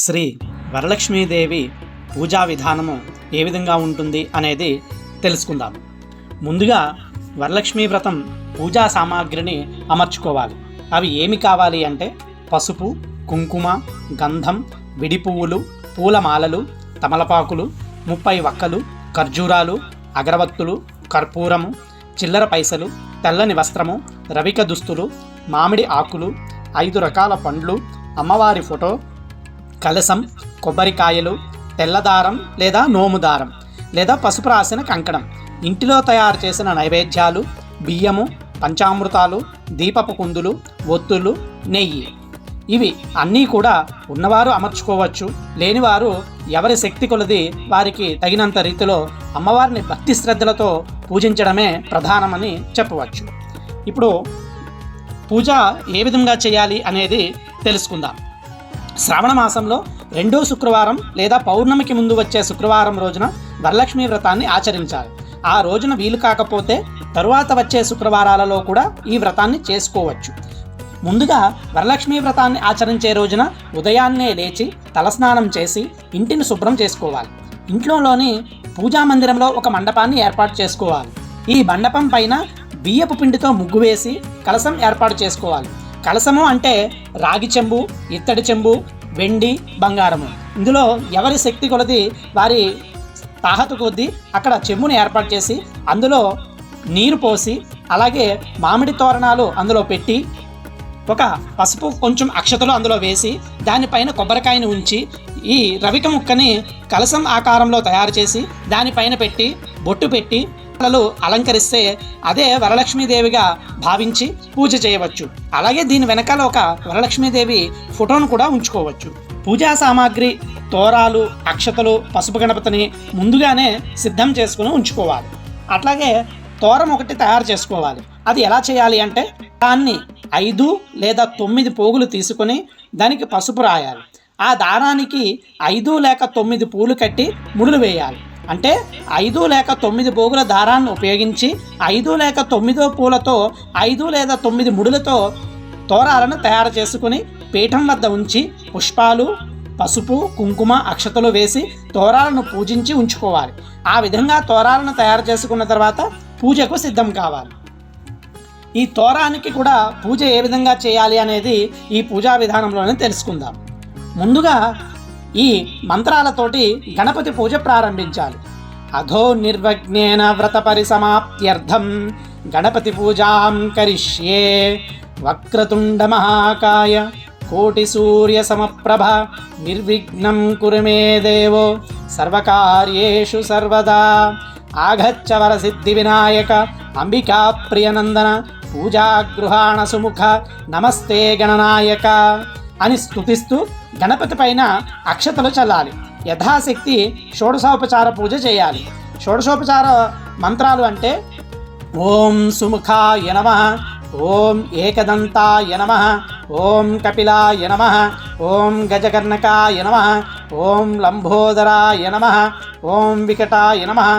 శ్రీ వరలక్ష్మీదేవి పూజా విధానము ఏ విధంగా ఉంటుంది అనేది తెలుసుకుందాం. ముందుగా వరలక్ష్మీ వ్రతం పూజా సామాగ్రిని అమర్చుకోవాలి. అవి ఏమి కావాలి అంటే పసుపు, కుంకుమ, గంధం, విడి పువ్వులు, పూలమాలలు, తమలపాకులు, 30 వక్కలు, ఖర్జూరాలు, అగరవత్తులు, కర్పూరము, చిల్లర పైసలు, తెల్లని వస్త్రము, రవిక దుస్తులు, మామిడి ఆకులు, 5 రకాల పండ్లు, అమ్మవారి ఫోటో, కలశం, కొబ్బరికాయలు, తెల్లదారం లేదా నోముదారం లేదా పసుపు రాసిన కంకణం, ఇంటిలో తయారు చేసిన నైవేద్యాలు, బియ్యము, పంచామృతాలు, దీపపు కుందులు, ఒత్తులు, నెయ్యి. ఇవి అన్నీ కూడా ఉన్నవారు అమర్చుకోవచ్చు. లేనివారు ఎవరి శక్తి కొలది వారికి తగినంత రీతిలో అమ్మవారిని భక్తి శ్రద్ధలతో పూజించడమే ప్రధానమని చెప్పవచ్చు. ఇప్పుడు పూజ ఏ విధంగా చేయాలి అనేది తెలుసుకుందాం. శ్రావణ మాసంలో 2వ శుక్రవారం లేదా పౌర్ణమికి ముందు వచ్చే శుక్రవారం రోజున వరలక్ష్మీ వ్రతాన్ని ఆచరించాలి. ఆ రోజున వీలు కాకపోతే తరువాత వచ్చే శుక్రవారాలలో కూడా ఈ వ్రతాన్ని చేసుకోవచ్చు. ముందుగా వరలక్ష్మీ వ్రతాన్ని ఆచరించే రోజున ఉదయాన్నే లేచి తలస్నానం చేసి ఇంటిని శుభ్రం చేసుకోవాలి. ఇంట్లోని పూజా మందిరంలో ఒక మండపాన్ని ఏర్పాటు చేసుకోవాలి. ఈ మండపం పైన బియ్యపు పిండితో ముగ్గు వేసి కలశం ఏర్పాటు చేసుకోవాలి. కలశము అంటే రాగి చెంబు, ఇత్తడి చెంబు, వెండి, బంగారము. ఇందులో ఎవరి శక్తి కొలది వారి తాహతు కొద్దీ అక్కడ చెంబుని ఏర్పాటు చేసి అందులో నీరు పోసి అలాగే మామిడి తోరణాలు అందులో పెట్టి ఒక పసుపు కొంచెం అక్షతలు అందులో వేసి దానిపైన కొబ్బరికాయను ఉంచి ఈ రవిక ముక్కని కలశం ఆకారంలో తయారు చేసి దానిపైన పెట్టి బొట్టు పెట్టి అలంకరిస్తే అదే వరలక్ష్మీదేవిగా భావించి పూజ చేయవచ్చు. అలాగే దీని వెనకాల ఒక వరలక్ష్మీదేవి ఫోటోను కూడా ఉంచుకోవచ్చు. పూజా సామాగ్రి, తోరాలు, అక్షతలు, పసుపు గణపతిని ముందుగానే సిద్ధం చేసుకుని ఉంచుకోవాలి. అట్లాగే తోరం ఒకటి తయారు చేసుకోవాలి. అది ఎలా చేయాలి అంటే దాన్ని 5 లేదా 9 పోగులు తీసుకొని దానికి పసుపు రాయాలి. ఆ దారానికి 5 లేక 9 పూలు కట్టి ముడులు వేయాలి. అంటే 5 లేక 9 పోగుల దారాన్ని ఉపయోగించి 5 లేక 9 పూలతో 5 లేదా 9 ముడులతో తోరాలను తయారు చేసుకుని పీఠం వద్ద ఉంచి పుష్పాలు, పసుపు, కుంకుమ, అక్షతలు వేసి తోరాలను పూజించి ఉంచుకోవాలి. ఆ విధంగా తోరాలను తయారు చేసుకున్న తర్వాత పూజకు సిద్ధం కావాలి. ఈ తోరానికి కూడా పూజ ఏ విధంగా చేయాలి అనేది ఈ పూజా విధానంలోనే తెలుసుకుందాం. ముందుగా ఈ మంత్రాలతోటి గణపతి పూజ ప్రారంభించాలి. అధో నిర్వజ్ఞేన వ్రత పరిసమాప్త్యర్థం గణపతి పూజాం కరిష్యే వక్రతుండ మహాకాయ కోటి సూర్య సమప్రభ నిర్విఘ్నం కురు మే దేవో సర్వకార్యేషు సర్వదా ఆగచ్చ వరసిద్ధి వినాయక అంబికా ప్రియనందన పూజాగృహాణ సుముఖ నమస్తే గణనాయక అని స్తుతిస్తూ గణపతి పైన అక్షతలు చల్లాలి. యథాశక్తి షోడశోపచార పూజ చేయాలి. షోడశోపచార మంత్రాలు అంటే ఓం సుముఖాయ నమః, ఓం ఏకదంతాయ నమః, ఓం కపిలాయ నమః, ఓం గజకర్ణకాయ నమః, ఓం లంబోదరాయ నమః, ఓం వికటాయ నమః,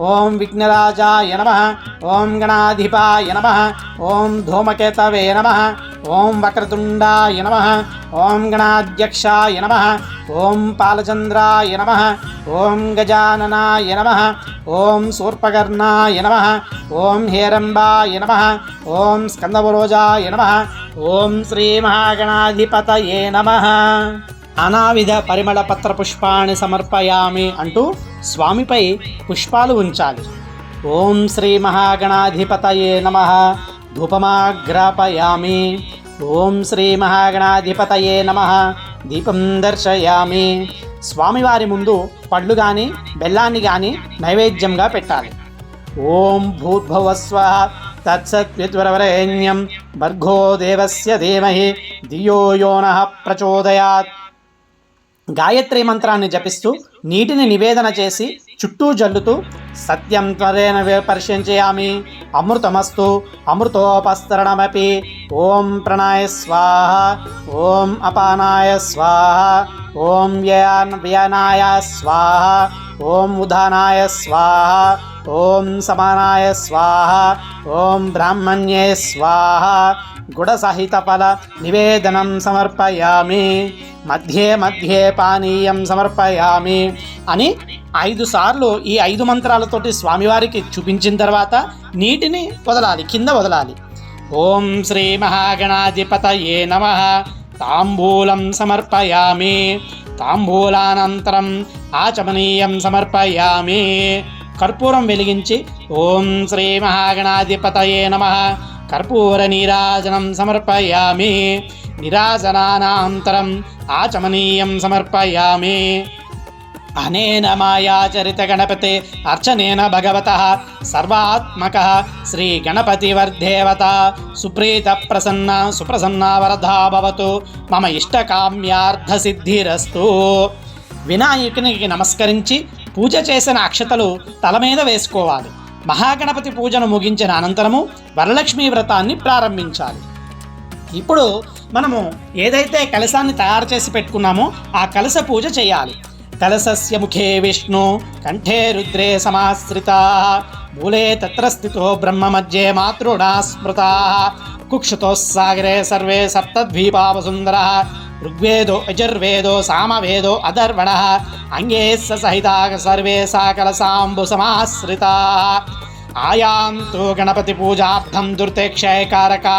ఓం విఘ్నరాజాయ నమః, ఓం గణాధిపాయ నమః, ఓం ధూమకేతవే నమః, ఓం వక్రతుండాయ నమః, ఓం గణాధ్యక్షాయ నమః, ఓం పాలచంద్రాయ నమః, ఓం గజాననాయ నమః, ఓం శూర్పకర్ణాయ నమః, ఓం హేరంబాయ నమః, ఓం స్కందవరోజాయ నమః, ఓం శ్రీ మహాగణాధిపతయే నమః. నానావిధ పరిమళ పత్ర పుష్పాన్ని సమర్పయామి అంటూ స్వామిపై పుష్పాలు ఉంచాలి. ఓం శ్రీ మహాగణాధిపతయే నమః ధూపమాగ్రాపయామి. ఓం శ్రీ మహాగణాధిపతయే నమః దీపం దర్శయామి. స్వామివారి ముందు పళ్ళు కానీ బెల్లాన్ని కానీ నైవేద్యంగా పెట్టాలి. ఓం భూర్భువస్వ తత్సత్విత్వరవరేణ్యం భర్గో దేవస్య ధీమహి ధియో యో నః ప్రచోదయాత్. గాయత్రి మంత్రాన్ని జపిస్తూ నీటిని నివేదన చేసి చుట్టూ జల్లుతూ సత్యం త్వరేణ పరిశంచయామి అమృతమస్తు అమృతోపస్తరణమపి. ఓం ప్రణాయ స్వాహ, ఓం అపానాయ స్వాహ, ఓం వ్యయానాయ స్వాహ, ఓం ఉదానాయ స్వాహ, ఓం సమానాయ స్వాహ, ఓం బ్రాహ్మణ్యే స్వాహ. గుడసహిత ఫల నివేదనం సమర్పయామి. మధ్యే మధ్యే పానీయం సమర్పయామి అని 5 సార్లు ఈ 5 మంత్రాలతోటి స్వామివారికి చూపించిన తర్వాత నీటిని వదలాలి, కింద వదలాలి. ఓం శ్రీ మహాగణాధిపతయే నమః. తాంబూలం సమర్పయామి. తాంబూలానంతరం ఆచమనీయం సమర్పయామి. కర్పూరం వెలిగించి ఓం శ్రీ మహాగణాధిపతయే నమః. కర్పూర నీరాజనం సమర్పయామి. నీరాజనానంతరం ఆచమనీయం సమర్పయామి. అనేన మాయాచరిత గణపతే అర్చనేన భగవతః సర్వాత్మకః శ్రీ గణపతివర్దేవత సుప్రీత సుప్రసన్నా వరదా భవతు మమ ఇష్టకామ్యార్థ సిద్ధిరస్తు. వినాయకునికి నమస్కరించి పూజ చేసిన అక్షతలు తల మీద వేసుకోవాలి. మహాగణపతి పూజను ముగించిన అనంతరము వరలక్ష్మీ వ్రతాన్ని ప్రారంభించాలి. ఇప్పుడు మనము ఏదైతే కలశాన్ని తయారు చేసి పెట్టుకున్నామో ఆ కలశ పూజ చేయాలి. కలశస్య ముఖే విష్ణు కంఠే రుద్రే సమాశ్రితా మూలే తత్ర స్థితో బ్రహ్మ మధ్యే మాతృడా స్మృతా కుక్షతో సాగరే సర్వే సప్తద్వీపావసుందర ఋగ్వేదో యజుర్వేదో సామవేదో అధర్వణ అంగే సహితా సర్వే సాకలసాంబు సమాశ్రితా. ఆయాంతు గణపతి పూజార్థం దుర్తేక్షయకారకా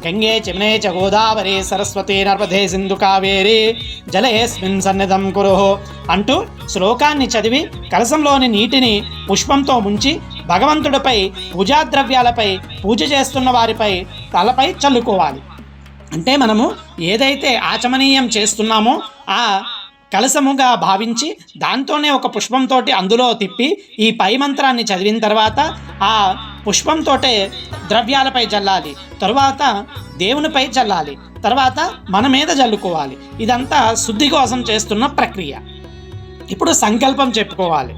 గంగే చమనే చ గోదావరి సరస్వతి నర్మదే సింధు కావేరి జలేస్మిన్ సన్నిధం కురు అంటూ శ్లోకాన్ని చదివి కలశంలోని నీటిని పుష్పంతో ముంచి భగవంతుడిపై పూజాద్రవ్యాలపై పూజ చేస్తున్న వారిపై తలపై చల్లుకోవాలి. అంటే మనము ఏదైతే ఆచమనీయం చేస్తున్నామో ఆ కలశముగా భావించి దాంతోనే ఒక పుష్పంతో అందులో తిప్పి ఈ పై మంత్రాన్ని చదివిన తర్వాత ఆ పుష్పంతో ద్రవ్యాలపై చల్లాలి, తరువాత దేవునిపై చల్లాలి, తర్వాత మన మీద చల్లుకోవాలి. ఇదంతా శుద్ధి కోసం చేస్తున్న ప్రక్రియ. ఇప్పుడు సంకల్పం చెప్పుకోవాలి.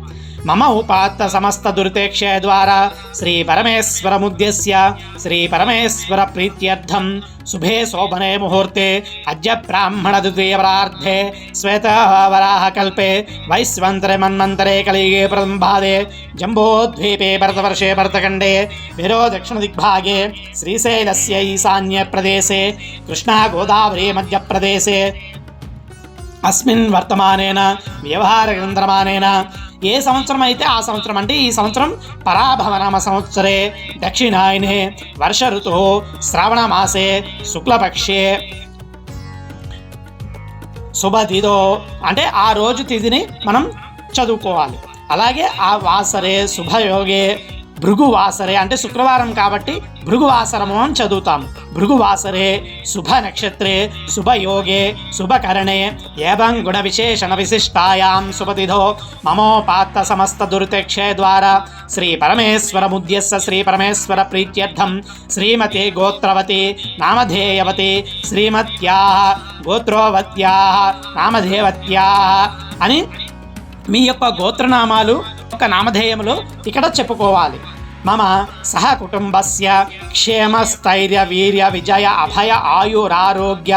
మమ ఉపాత్త సమస్త దురితేక్షయ ద్వారా శ్రీ పరమేశ్వరముద్యస్య శ్రీ పరమేశ్వర ప్రీత్యర్థం శుభే శోభనే ముహూర్తే అద్య బ్రాహ్మణ ద్వితీయవరార్థే శ్వేతవరాహ కల్పే వైశ్వంతరే మన్వంతరే కలిగే ప్రథంభాదే జంబోద్వీపే భరతవర్షే భరతఖండే విరో దక్షిణ దిగ్భాగే శ్రీశైలస్య ఈశాన్య ప్రదేశే కృష్ణా గోదావరి మధ్యప్రదేశే అస్మిన్ వర్తమానేన వ్యవహారగ్రంథమానేన ఏ సంవత్సరం అయితే ఆ సంవత్సరం, అంటే ఈ సంవత్సరం పరాభవనామ సంవత్సరే దక్షిణాయనే వర్ష ఋతు శ్రావణమాసే శుక్లపక్షే శుభతిథో అంటే ఆ రోజు తిథిని మనం చదువుకోవాలి. అలాగే ఆ వాసరే శుభయోగే భృగువాసరే అంటే శుక్రవారం కాబట్టి భృగువాసరము అని చదువుతాము. భృగువాసరే శుభ నక్షత్రే శుభయోగే శుభకరణే ఏవం గుణ విశేషణ విశిష్టాయాం శుభతిథో మమోపాత్త సమస్త దురితేక్షయ ద్వారా శ్రీ పరమేశ్వరముద్యస్య శ్రీ పరమేశ్వర ప్రీత్యర్థం శ్రీమతి గోత్రవతి నామధేయవతి శ్రీమత్యాః గోత్రోవత్యాః నామధేయవత్యాః అని మీ యొక్క గోత్రనామాలు యొక్క నామధేయములు ఇక్కడ చెప్పుకోవాలి. మమ సహ కుటుంబస్య క్షేమ స్థైర్య వీర్య విజయ అభయ ఆయురారోగ్య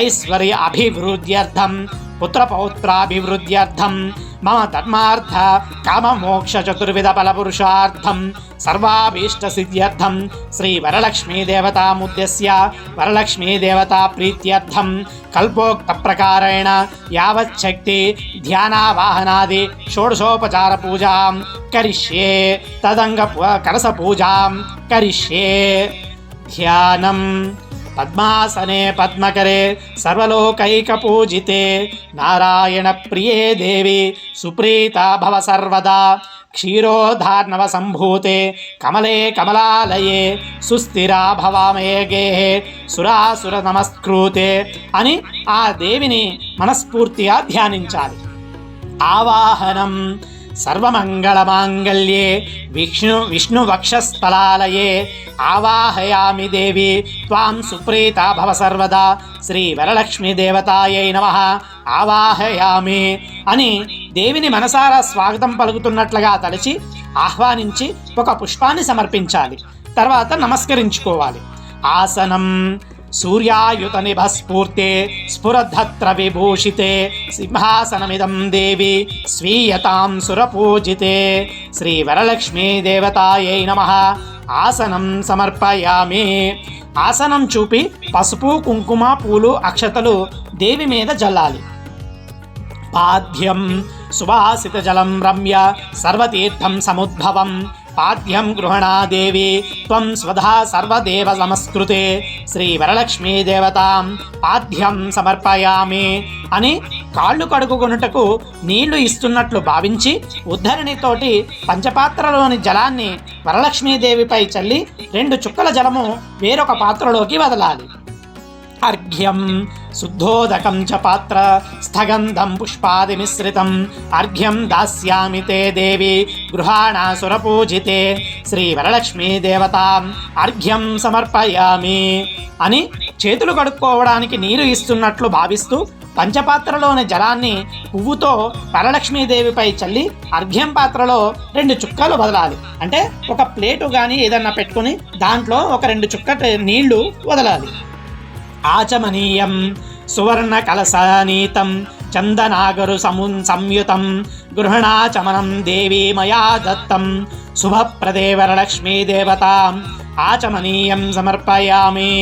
ఐశ్వర్య అభివృద్ధ్యర్థం పుత్రపౌత్రాభివృద్ధ్యర్థం మమ ధర్మార్థ కామ మోక్ష చతుర్విధ ఫలపురుషార్థం సర్వాభీష్ట సిద్ధ్యర్థం శ్రీ వరలక్ష్మీ దేవతాముద్యస్య వరలక్ష్మీ దేవతా ప్రీత్యర్థం కల్పోక్త ప్రకారేణ యావచ్చక్తి ధ్యానావాహనాది షోడశోపచార పూజాం కరిష్యే తదంగ కలశ పూజాం కరిష్యే. ధ్యానం పద్మాసనే పద్మకరే సర్వలోకైకపూజితే నారాయణ ప్రియే దేవి సుప్రీతా భవ సర్వదా క్షీరోధార్ణవ సంభూతే కమలే కమలాలయే సుస్థిరా భవామేగే సురాసుర నమస్కృతే అని ఆ దేవిని మనస్ఫూర్తిగా ధ్యానించాలి. ఆవాహనం సర్వమంగళమాంగళ్యే విష్ణు వక్షస్థలాలయే ఆవాహయామి దేవి త్వాం సుప్రీతా భవ సర్వదా శ్రీ వరలక్ష్మీ దేవతాయై నమః ఆవాహయామి అని దేవిని మనసారా స్వాగతం పలుకుతున్నట్లుగా తలచి ఆహ్వానించి ఒక పుష్పాన్ని సమర్పించాలి. తర్వాత నమస్కరించుకోవాలి. ఆసనం సూర్యాయుత నిభస్ఫూర్తే స్ఫురద్ధత్ర విభూషితే సింహాసనమిదం దేవి స్వీయతాం సురపూజితే శ్రీ వరలక్ష్మీ దేవతాయై నమః ఆసనం సమర్పయామి. ఆసనం చూపి పసుపు, కుంకుమ, పూలు, అక్షతలు దేవి మీద జల్లాలి. పాద్యం సువాసిత జలం రమ్య సర్వతీర్థం సముద్భవం పాద్యం గృహణా దేవి త్వం స్వధా సర్వదేవ నమస్కృతే శ్రీ వరలక్ష్మీ దేవతాం పాద్యం సమర్పయామి అని కాళ్ళు కడుగుకొనుటకు నీళ్లు ఇస్తున్నట్లు భావించి ఉద్ధరణితోటి పంచపాత్రలోని జలాన్ని వరలక్ష్మీదేవిపై చల్లి 2 చుక్కల జలము వేరొక పాత్రలోకి వదలాలి. అర్ఘ్యం శుద్ధోదకం చ పాత్ర స్థగంధం పుష్పాది మిశ్రితం అర్ఘ్యం దాస్యామి తే దేవి గృహాణా సురపూజితే శ్రీ వరలక్ష్మీ దేవతాం అర్ఘ్యం సమర్పయామి అని చేతులు కడుక్కోవడానికి నీరు ఇస్తున్నట్లు భావిస్తూ పంచపాత్రలోని జలాన్ని పువ్వుతో వరలక్ష్మీదేవిపై చల్లి అర్ఘ్యం పాత్రలో 2 చుక్కలు వదలాలి. అంటే ఒక ప్లేటు కానీ ఏదన్నా పెట్టుకుని దాంట్లో ఒక 2 చుక్క నీళ్లు వదలాలి. ఆచమనీయం సువర్ణ కలశానీతం చందనాగరు సంయుతం గృహణాచమనం దేవీ మయా దత్తం శుభప్రదే వరలక్ష్మీ దేవతాం ఆచమనీయం సమర్పయామి.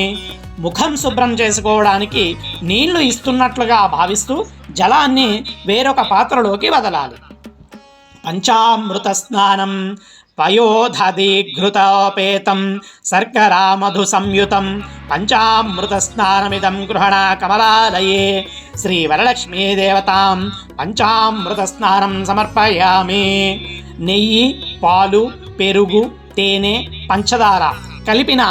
ముఖం శుభ్రం చేసుకోవడానికి నీళ్లు ఇస్తున్నట్లుగా భావిస్తూ జలాన్ని వేరొక పాత్రలోకి వదలాలి. పంచామృత స్నానం పయోధీఘృతోపేతం శర్కరా మధు సంయుతం పంచామృత స్నానమిదం గృహణ కమలాలయే శ్రీ వరలక్ష్మీ దేవతాం పంచామృత స్నానం సమర్పయామి. నెయ్యి, పాలు, పెరుగు, తేనె, పంచదార కలిపిన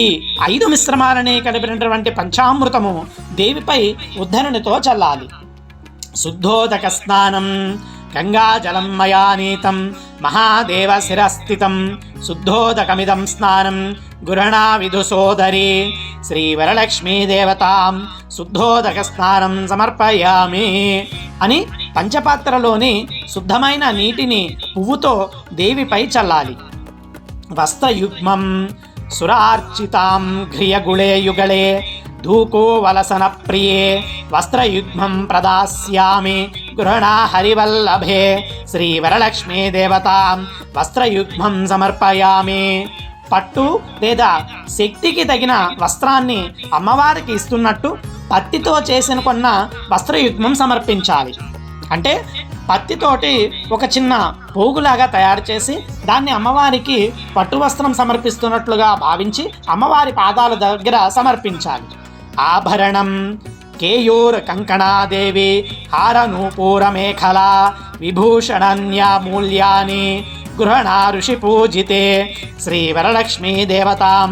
ఈ 5 మిశ్రమాలని కలిపినటువంటి పంచామృతము దేవిపై ఉద్ధరణితో చల్లాలి. శుద్ధోదక స్నానం గంగాజలం మయా నీతం మహాదేవ శిరస్థితం శుద్ధోదకమిదం స్నానం గురుణా విధు సోదరి శ్రీ వరలక్ష్మీ దేవతాం శుద్ధోదక స్నానం సమర్పయామి అని పంచపాత్రలోని శుద్ధమైన నీటిని పువ్వుతో దేవిపై చల్లాలి. వస్త్రయుగ్మం సురార్చితాం ఘ్రియగుళే యుగళే ధూకో వలసన ప్రియే వస్త్రయుగ్మం ప్రదాస్యామి గృహణా హరివల్లభే శ్రీ వరలక్ష్మీ దేవతాం వస్త్రయుగ్మం సమర్పయామి. పట్టు లేదా శక్తికి తగిన వస్త్రాన్ని అమ్మవారికి ఇస్తున్నట్టు పత్తితో చేసిన కొన్న వస్త్రయుగ్మం సమర్పించాలి. అంటే పత్తితోటి ఒక చిన్న పోగులాగా తయారు చేసి దాన్ని అమ్మవారికి పట్టు వస్త్రం సమర్పిస్తున్నట్లుగా భావించి అమ్మవారి పాదాల దగ్గర సమర్పించాలి. ఆభరణం కేయూర్ కంకణాదేవి హారనూపూర మేఖలా విభూషణన్యామూల్యాని గృహణా ఋషి పూజితే శ్రీ వరలక్ష్మీ దేవతాం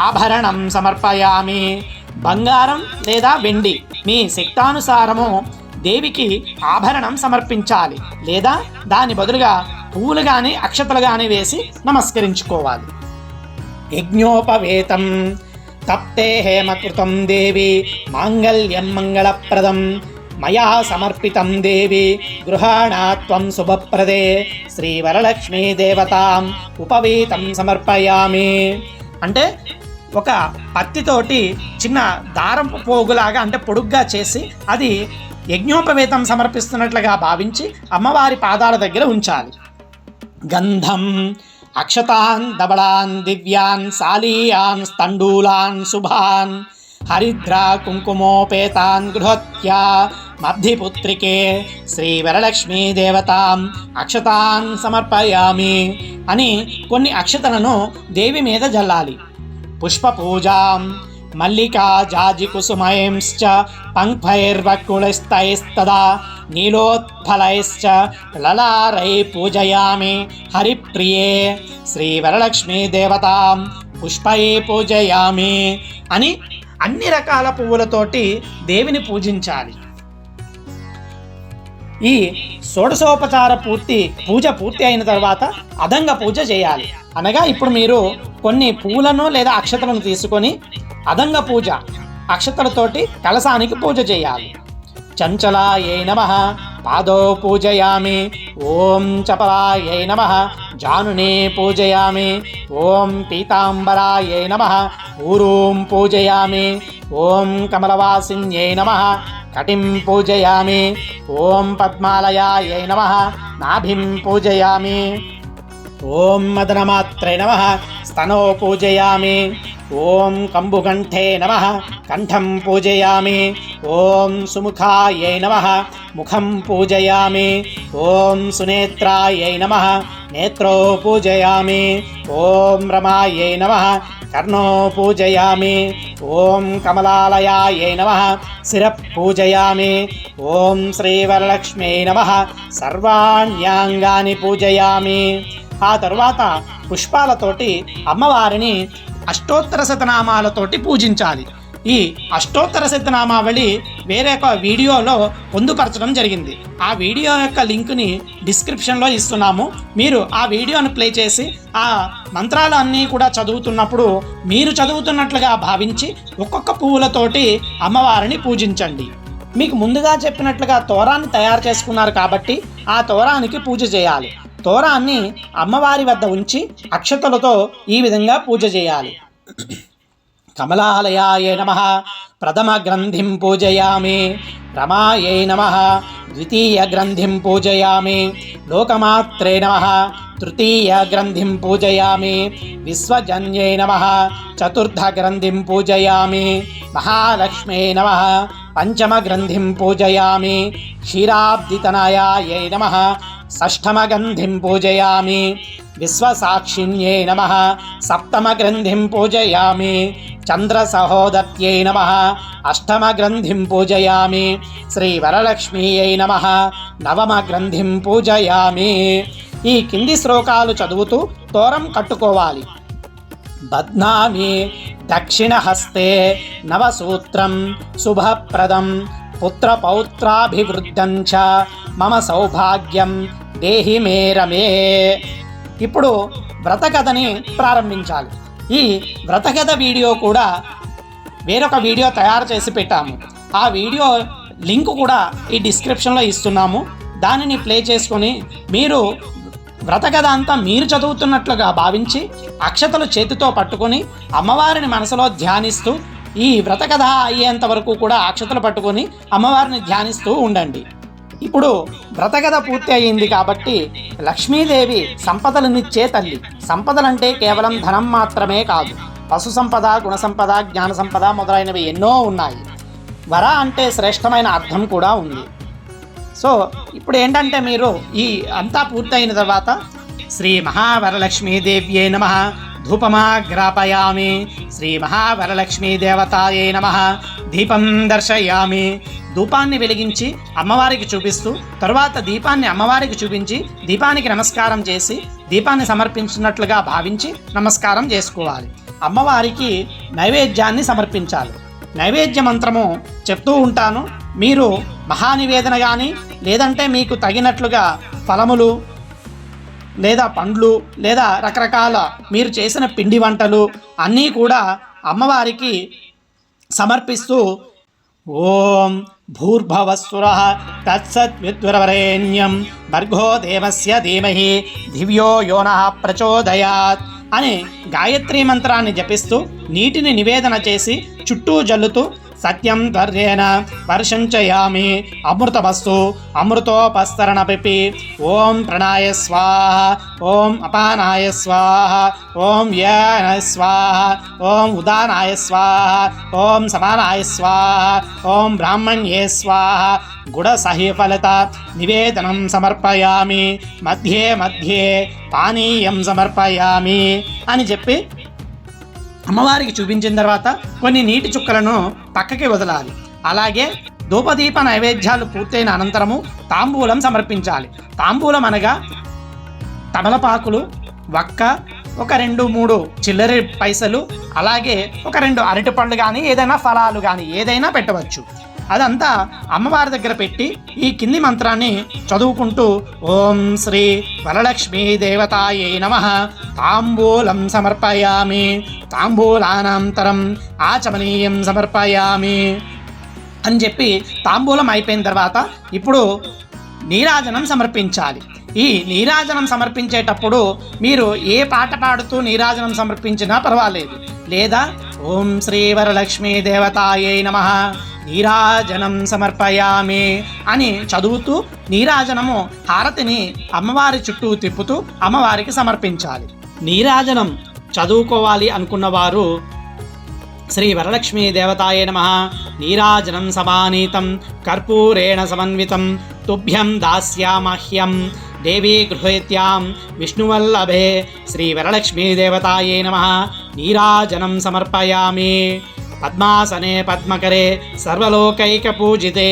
ఆభరణం సమర్పయామి. బంగారం లేదా వెండి మీ శక్తానుసారము దేవికి ఆభరణం సమర్పించాలి లేదా దాని బదులుగా పువ్వులు కానీ అక్షతలు కానీ వేసి నమస్కరించుకోవాలి. యజ్ఞోపవేతం తప్తే హేమకృతం దేవి మాంగళ్యం మంగళప్రదం మయా సమర్పితం దేవి గృహాణా త్వం శుభప్రదే శ్రీ వరలక్ష్మీ దేవతాం ఉపవీతం సమర్పయామి. అంటే ఒక పత్తితోటి చిన్న దారం పోగులాగా అంటే పొడుగ్గా చేసి అది యజ్ఞోపవేతం సమర్పిస్తున్నట్లుగా భావించి అమ్మవారి పాదాల దగ్గర ఉంచాలి. గంధం అక్షతాన్ దబళాన్ దివ్యాన్ సాలీయాన్ తండూలాన్ శుభాన్ హరిద్రా కుంకుమోపేతాన్ గృహత్యా మబ్ధిపుత్రికే శ్రీ వరలక్ష్మీ దేవతాం అక్షతాన్ సమర్పయామి అని కొన్ని అక్షతలను దేవి మీద జల్లాలి. పుష్పపూజాం మల్లికా జాజికుసుమైంశ్చ పంక్ఫైర్వకుళస్తైస్తదా నీలోత్ఫలైశ్చ లలారై పూజయామి హరిప్రియే శ్రీ వరలక్ష్మీ దేవతాం పుష్పై పూజయామి అని అన్ని రకాల పువ్వులతోటి దేవిని పూజించాలి. ఈ షోడశోపచార పూజ పూర్తి అయిన తర్వాత అదంగ పూజ చేయాలి. అనగా ఇప్పుడు మీరు కొన్ని పువ్వులను లేదా అక్షతలను తీసుకొని అదంగ పూజ అక్షతలతోటి కలశానికి పూజ చేయాలి. చంచలాయై నమః పాదో పూజయామి. ఓం చపలాయై నమః జానునే పూజయామి. ఓం పీతాంబరాయై నమః ఊరూం పూజయామి. ఓం కమలవాసిన్యై నమః కటిం పూజయామి. ఓం పద్మాలయాయై నమః నాభిం పూజయామి. ఓం మదనమాత్రే నమః స్తనో పూజయామి. ఓం కంబుకంఠే నమః కంఠం పూజయామి. ఓం సుముఖాయై నమః ముఖం పూజయామి. ఓం సునేత్రాయై నమః నేత్రో పూజయామి. ఓం రమాయై నమః కర్ణో పూజయామి. ఓం కమలాలయాయై నమః శిర పూజయామి. ఓం శ్రీవరలక్ష్మ్యై నమః సర్వాణ్యాంగాని పూజయామి. ఆ తరువాత పుష్పాలతోటి అమ్మవారిని అష్టోత్తర శతనామాలతోటి పూజించాలి. ఈ అష్టోత్తర శతనామావళి వేరే ఒక వీడియోలో పొందుపరచడం జరిగింది. ఆ వీడియో యొక్క లింక్ని డిస్క్రిప్షన్లో ఇస్తున్నాము. మీరు ఆ వీడియోను ప్లే చేసి ఆ మంత్రాలు అన్నీ కూడా చదువుతున్నప్పుడు మీరు చదువుతున్నట్లుగా భావించి ఒక్కొక్క పువ్వులతోటి అమ్మవారిని పూజించండి. మీకు ముందుగా చెప్పినట్లుగా తోరాన్ని తయారు చేసుకున్నారు కాబట్టి ఆ తోరానికి పూజ చేయాలి. తోరాన్ని అమ్మవారి వద్ద ఉంచి అక్షతలతో ఈ విధంగా పూజ చేయాలి. కమలాలయాయ నమః ప్రథమ గ్రంథిం పూజయామి. రమాయై నమః ద్వితీయ గ్రంథిం పూజయామి. లోకమాత్రే నమః తృతీయ గ్రంథిం పూజయామి. విశ్వజన్యై నమః చతుర్థ గ్రంథిం పూజయామి. మహాలక్ష్మ్యై నమః పంచమ గ్రంథిం పూజయామి. క్షీరాబ్దితనయాయై నమః షష్ఠమ గ్రంథిం పూజయామి. విశ్వసాక్షిణ్యై నమః సప్తమ గ్రంథిం పూజయామి. చంద్రసహోదత్యై నమః అష్టమ గ్రంథిం పూజయామి. శ్రీవరలక్ష్మీయై నమః నవమ గ్రంథిం పూజయామి. ఈ కింది శ్లోకాలు చదువుతూ తోరం కట్టుకోవాలి. బధ్నామి దక్షిణహస్తే నవసూత్రం శుభప్రదం పుత్రపౌత్రాభివృద్ధం చ మమ సౌభాగ్యం దేహి మే రమే. ఇప్పుడు వ్రతకథని ప్రారంభించాలి. ఈ వ్రతకథ వీడియో కూడా వేరొక వీడియో తయారు చేసి పెట్టాము. ఆ వీడియో లింక్ కూడా ఈ డిస్క్రిప్షన్లో ఇస్తున్నాము. దానిని ప్లే చేసుకొని మీరు వ్రతకథ అంతా మీరు చదువుతున్నట్లుగా భావించి అక్షతలు చేతితో పట్టుకొని అమ్మవారిని మనసులో ధ్యానిస్తూ ఈ వ్రతకథ అయ్యేంత వరకు కూడా అక్షతలు పట్టుకొని అమ్మవారిని ధ్యానిస్తూ ఉండండి. ఇప్పుడు వ్రతకథ పూర్తి అయ్యింది కాబట్టి లక్ష్మీదేవి సంపదలనిచ్చే తల్లి. సంపదలంటే కేవలం ధనం మాత్రమే కాదు, పశు సంపద, గుణ సంపద, జ్ఞాన సంపద మొదలైనవి ఎన్నో ఉన్నాయి. వర అంటే శ్రేష్టమైన అర్థం కూడా ఉంది. సో ఇప్పుడు ఏంటంటే మీరు ఈ అంతా పూర్తయిన తర్వాత శ్రీ మహావరలక్ష్మీదేవ్యై నమః ధూపమాగ్రాపయామి. శ్రీ మహావరలక్ష్మీ దేవతాయై నమః దీపం దర్శయామి. ధూపాన్ని వెలిగించి అమ్మవారికి చూపిస్తూ తరువాత దీపాన్ని అమ్మవారికి చూపించి దీపానికి నమస్కారం చేసి దీపాన్ని సమర్పించినట్లుగా భావించి నమస్కారం చేసుకోవాలి. అమ్మవారికి నైవేద్యాన్ని సమర్పించాలి. నైవేద్య మంత్రము చెప్తూ ఉంటాను. మీరు మహానివేదన కానీ లేదంటే మీకు తగినట్లుగా ఫలములు లేదా పండ్లు లేదా రకరకాల మీరు చేసిన పిండి వంటలు అన్నీ కూడా అమ్మవారికి సమర్పిస్తూ ఓం భూర్భవస్సురః తత్సద్విద్వరవరేణ్యం భర్గో దేవస్య ధీమహి ధివ్యో యో నః ప్రచోదయాత్ అని గాయత్రీ మంత్రాన్ని జపిస్తూ నీటిని నివేదన చేసి చుట్టూ జల్లుతూ సత్యం త్వర్యేణ వర్షంచయామి అమృతమస్తు అమృతోపస్తరణ పిపి ఓం ప్రణాయ స్వాహ ఓం అపానాయ స్వాహ ఓం యాన స్వాహ ఓం ఉదానాయ స్వాహ ఓం సమానాయ స్వాహ ఓం బ్రాహ్మణ్యే స్వాహ గుడ సహిఫలత నివేదనం సమర్పయామి మధ్యే మధ్యే పానీయం సమర్పయామి అని చెప్పి అమ్మవారికి చూపించిన తర్వాత కొన్ని నీటి చుక్కలను పక్కకి వదలాలి. అలాగే ధూపదీప నైవేద్యాలు పూర్తయిన అనంతరము తాంబూలం సమర్పించాలి. తాంబూలం అనగా తమలపాకులు, వక్క, ఒక 2-3 చిల్లర పైసలు, అలాగే ఒక 2 అరటిపళ్ళు కానీ ఏదైనా ఫలాలు కానీ ఏదైనా పెట్టవచ్చు. అదంతా అమ్మవారి దగ్గర పెట్టి ఈ కింది మంత్రాన్ని చదువుకుంటూ ఓం శ్రీ వరలక్ష్మీ దేవతాయై నమః తాంబూలం సమర్పయామి తాంబూలానంతరం ఆచమనీయం సమర్పయామి అని చెప్పి తాంబూలం అయిపోయిన తర్వాత ఇప్పుడు నీరాజనం సమర్పించాలి. ఈ నీరాజనం సమర్పించేటప్పుడు మీరు ఏ పాట పాడుతూ నీరాజనం సమర్పించినా పర్వాలేదు, లేదా ఓం శ్రీ వరలక్ష్మీ దేవతాయై నమః నీరాజనం సమర్పయామి అని చదువుతూ నీరాజనము హారతిని అమ్మవారి చుట్టూ తిప్పుతూ అమ్మవారికి సమర్పించాలి. నీరాజనం చదువుకోవాలి అనుకున్నవారు శ్రీ వరలక్ష్మీ దేవతాయై నమః నీరాజనం సమానీతం కర్పూరేణ సమన్వితం తుభ్యం దాస్యామహ్యం దేవీ గృహేత్యాం విష్ణువల్లభే శ్రీ వరలక్ష్మీ దేవతాయై నమః నీరాజనం సమర్పయామి. పద్మాసనే పద్మకరే సర్వలోకైకపూజితే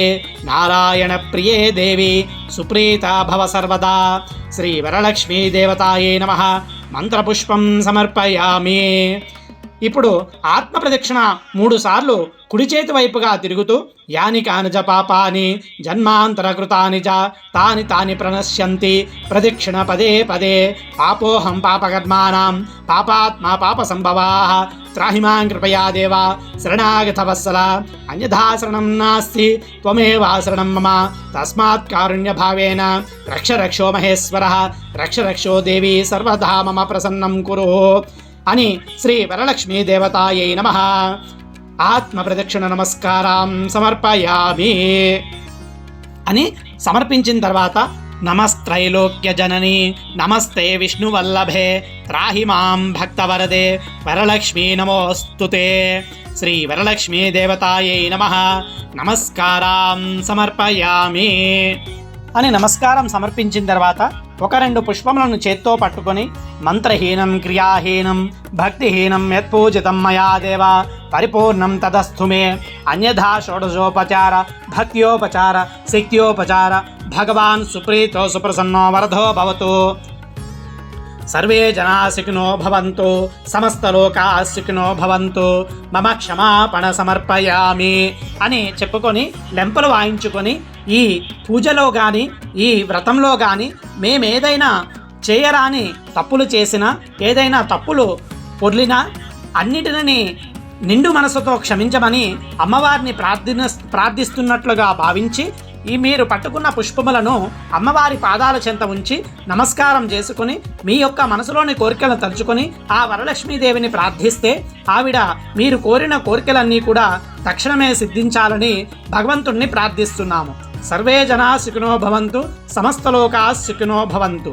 నారాయణ ప్రియే దేవి సుప్రీత భవ సర్వదా శ్రీ వరలక్ష్మీ దేవతాయై నమః మంత్రపుష్పం సమర్పయామి. ఇప్పుడు ఆత్మ ప్రదక్షిణ 3 సార్లు కుడి చేతి వైపుగా తిరుగుతూ యాని కానిజ పాపాని జన్మాంతర కృతాని చ తాని తాని ప్రణశ్యంతి ప్రదక్షిణ పదే పదే పాపోహం పాపకర్మాణం పాపాత్మా పాప సంభవాః త్రాహిమాం కృపయా దేవా శరణాగత వత్సల అన్యథా శరణం నాస్తి త్వమేవా శరణం మమ తస్మాత్ కారుణ్య భావేన రక్ష రక్షో మహేశ్వరః రక్ష రక్షో దేవి సర్వదా మమ ప్రసన్నం కురు అని శ్రీ వరలక్ష్మీ దేవతాయై నమః ఆత్మ ప్రదక్షిణ నమస్కారం సమర్పయామి అని సమర్పించిన తర్వాత నమస్త్రైలోక్య జనని నమస్తే విష్ణువల్లభే త్రాహి మాం భక్తవరదే వరలక్ష్మీ నమోస్తుతే శ్రీ వరలక్ష్మీ దేవతాయై నమః నమస్కారం సమర్పయామి అని నమస్కారం సమర్పించిన తర్వాత 1-2 పుష్పములను చేత్తో పట్టుకొని మంత్రహీనం క్రియాహీనం భక్తిహీనం యత్పూజితం మయా దేవ పరిపూర్ణం తదస్తు మే అన్యథా షోడశోపచార భక్త్యోపచార శక్త్యోపచార భగవాన్ సుప్రీతో సుప్రసన్నో వరదో భవతు సర్వే జనా సుఖినో భవంతు సమస్తలోకా సుఖినో భవంతు మమ క్షమాపణ సమర్పయామి అని చెప్పుకొని లెంపలు వాయించుకొని ఈ పూజలో కానీ ఈ వ్రతంలో కానీ మేమేదైనా చేయరాని తప్పులు చేసినా ఏదైనా తప్పులు పొర్లినా అన్నిటిని నిండు మనసుతో క్షమించమని అమ్మవారిని ప్రార్థిస్తున్నట్లుగా భావించి ఈ మీరు పట్టుకున్న పుష్పములను అమ్మవారి పాదాల చెంత ఉంచి నమస్కారం చేసుకుని మీ యొక్క మనసులోని కోరికలను తలుచుకొని ఆ వరలక్ష్మీదేవిని ప్రార్థిస్తే ఆవిడ మీరు కోరిన కోరికలన్నీ కూడా తక్షణమే సిద్ధించాలని భగవంతుణ్ణి ప్రార్థిస్తున్నాము. సర్వే జనా సుఖినో భవంతు సమస్తలోకా సుఖినో భవంతు.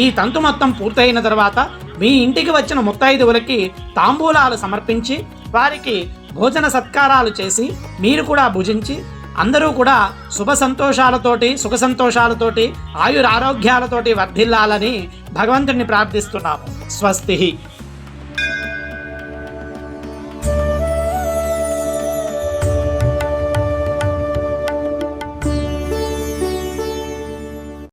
ఈ తంతు మొత్తం పూర్తయిన తర్వాత మీ ఇంటికి వచ్చిన ముత్తైదువులకి తాంబూలాలు సమర్పించి వారికి భోజన సత్కారాలు చేసి మీరు కూడా భుజించి అందరూ కూడా సుఖ సంతోషాలతోటి ఆయురారోగ్యాలతోటి వర్ధిల్లాలని భగవంతుడిని ప్రార్థిస్తున్నాము. స్వస్తి.